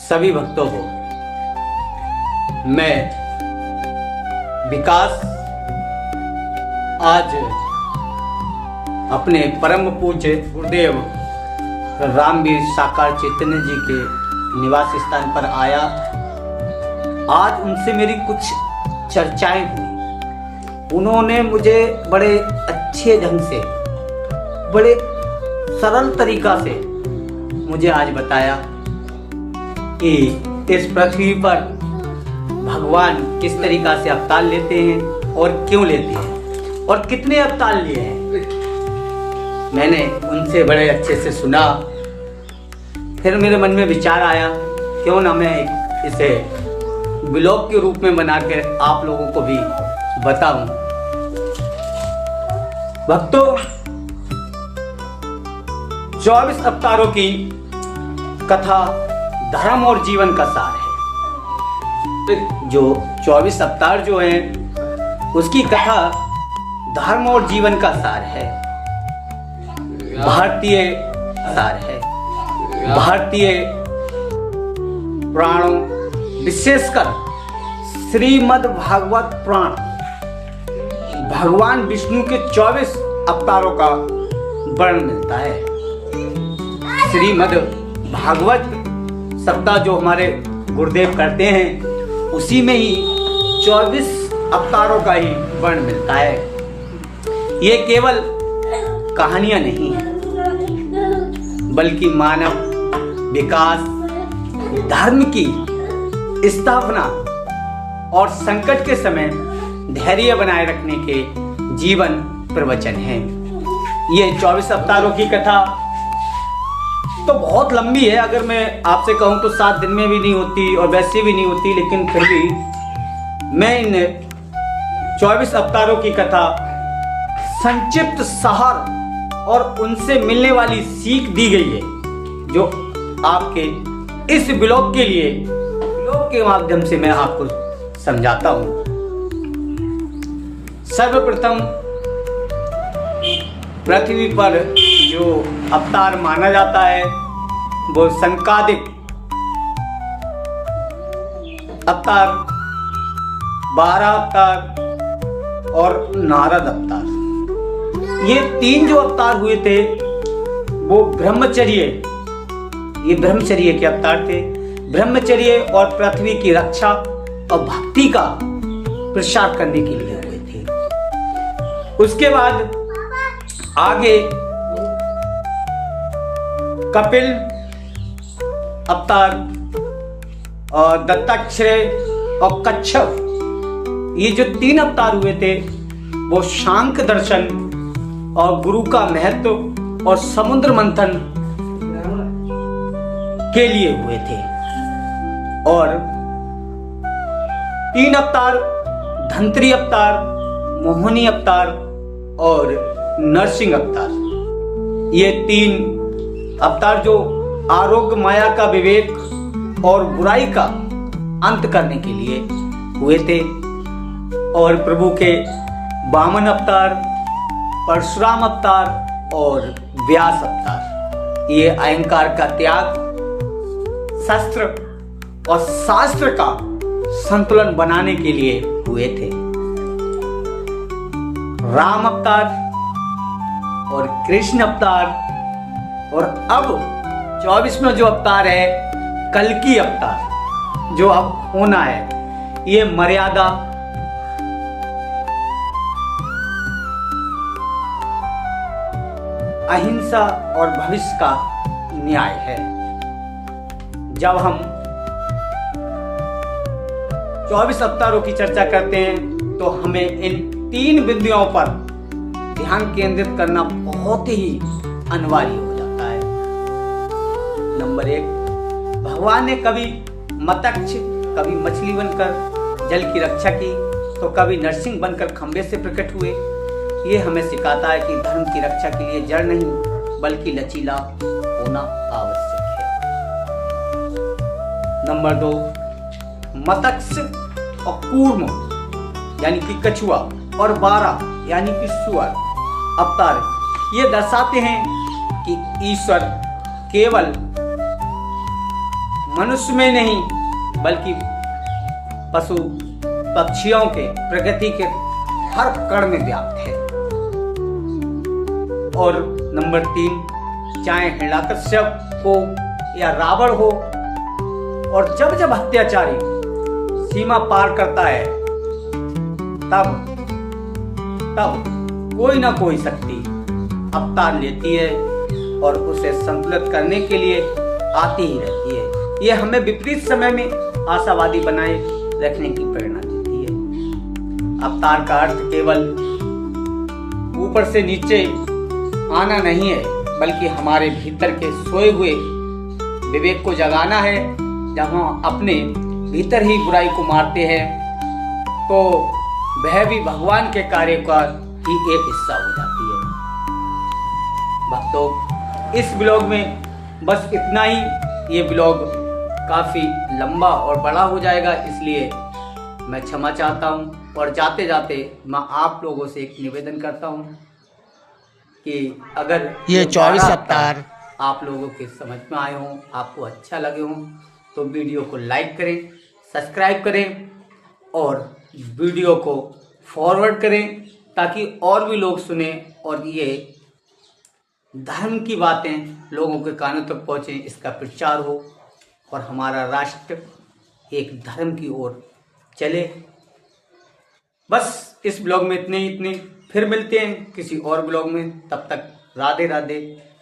सभी भक्तों को मैं विकास आज अपने परम पूज्य गुरुदेव रामवीर साकार चैतन्य जी के निवास स्थान पर आया। आज उनसे मेरी कुछ चर्चाएं हुई। उन्होंने मुझे बड़े अच्छे ढंग से, बड़े सरल तरीका से मुझे आज बताया कि इस पृथ्वी पर भगवान किस तरीका से अवतार लेते हैं और क्यों लेते हैं और कितने अवतार लिए हैं। मैंने उनसे बड़े अच्छे से सुना। फिर मेरे मन में विचार आया क्यों ना मैं इसे ब्लॉग के रूप में बनाकर आप लोगों को भी बताऊं। भक्तों, 24 अवतारों की कथा धर्म और जीवन का सार है। जो 24 अवतार जो हैं उसकी कथा धर्म और जीवन का सार है, भारतीय सार है। भारतीय पुराणों, विशेषकर श्रीमद् भागवत पुराण, भगवान विष्णु के 24 अवतारों का वर्णन मिलता है। श्रीमद् भागवत सप्ताह जो हमारे गुरुदेव करते हैं उसी में ही 24 अवतारों का ही वर्णन मिलता है। ये केवल कहानियां नहीं हैं, बल्कि मानव विकास, धर्म की स्थापना और संकट के समय धैर्य बनाए रखने के जीवन प्रवचन हैं। ये 24 अवतारों की कथा तो बहुत लंबी है। अगर मैं आपसे कहूं तो 7 दिन में भी नहीं होती और वैसे भी नहीं होती, लेकिन फिर भी मैं इन 24 अवतारों की कथा संक्षिप्त सार और उनसे मिलने वाली सीख दी गई है जो आपके इस ब्लॉग के लिए, ब्लॉग के माध्यम से मैं आपको समझाता हूं। सर्वप्रथम पृथ्वी पर जो अवतार माना जाता है वो संकादिक अवतार, 12 अवतार और नारद अवतार। ये 3 जो अवतार हुए थे वो ब्रह्मचर्य के अवतार थे। ब्रह्मचर्य और पृथ्वी की रक्षा और भक्ति का प्रसार करने के लिए हुए थे। उसके बाद आगे कपिल अवतार और दत्तात्रेय और कच्छप, ये जो 3 अवतार हुए थे वो शांख दर्शन और गुरु का महत्व और समुद्र मंथन के लिए हुए थे। और 3 अवतार, धंत्री अवतार, मोहिनी अवतार और नरसिंह अवतार, ये 3 अवतार जो आरोग्य, माया का विवेक और बुराई का अंत करने के लिए हुए थे। और प्रभु के वामन अवतार, परशुराम अवतार और व्यास अवतार, ये अहंकार का त्याग, शस्त्र और शास्त्र का संतुलन बनाने के लिए हुए थे। राम अवतार और कृष्ण अवतार, और अब 24वां जो अवतार है कल्कि अवतार जो अब होना है, ये मर्यादा, अहिंसा और भविष्य का न्याय है। जब हम 24 अवतारों की चर्चा करते हैं तो हमें इन 3 बिंदुओं पर ध्यान केंद्रित करना बहुत ही अनिवार्य हो जाता है। नंबर 1, भगवान ने कभी मत्स्य, कभी मछली बनकर जल की रक्षा की, तो कभी नरसिंह बनकर खंबे से प्रकट हुए। ये हमें सिखाता है कि धर्म की रक्षा के लिए जड़ नहीं बल्कि लचीला होना आवश्यक है। नंबर 2, मत्स्य और कूर्म यानी कि कछुआ और 12 यानी कि सुअर अवतार, ये दर्शाते हैं कि ईश्वर केवल मनुष्य में नहीं बल्कि पशु पक्षियों के, प्रकृति के हर कण में व्याप्त है। और नंबर 3, चाहे हिरण्यकश्यप हो या रावण हो, और जब जब अत्याचारी सीमा पार करता है तब कोई ना कोई शक्ति अवतार लेती है और उसे संतुलित करने के लिए आती ही रहती है। यह हमें विपरीत समय में आशावादी बनाए रखने की प्रेरणा देती है। अवतार का अर्थ केवल ऊपर से नीचे आना नहीं है, बल्कि हमारे भीतर के सोए हुए विवेक को जगाना है। जब हम अपने भीतर ही बुराई को मारते हैं तो वह भी भगवान के कार्य का ही एक हिस्सा हो जाती है। भक्तों, इस ब्लॉग में बस इतना ही। ये ब्लॉग काफ़ी लंबा और बड़ा हो जाएगा, इसलिए मैं क्षमा चाहता हूँ। और जाते जाते मैं आप लोगों से एक निवेदन करता हूँ कि अगर ये 24 अवतार आप लोगों के समझ में आए हों, आपको अच्छा लगे हों, तो वीडियो को लाइक करें, सब्सक्राइब करें और वीडियो को फॉरवर्ड करें, ताकि और भी लोग सुने और ये धर्म की बातें लोगों के कानों तक पहुँचे, इसका प्रचार हो और हमारा राष्ट्र एक धर्म की ओर चले। बस इस ब्लॉग में इतने। फिर मिलते हैं किसी और ब्लॉग में, तब तक राधे राधे।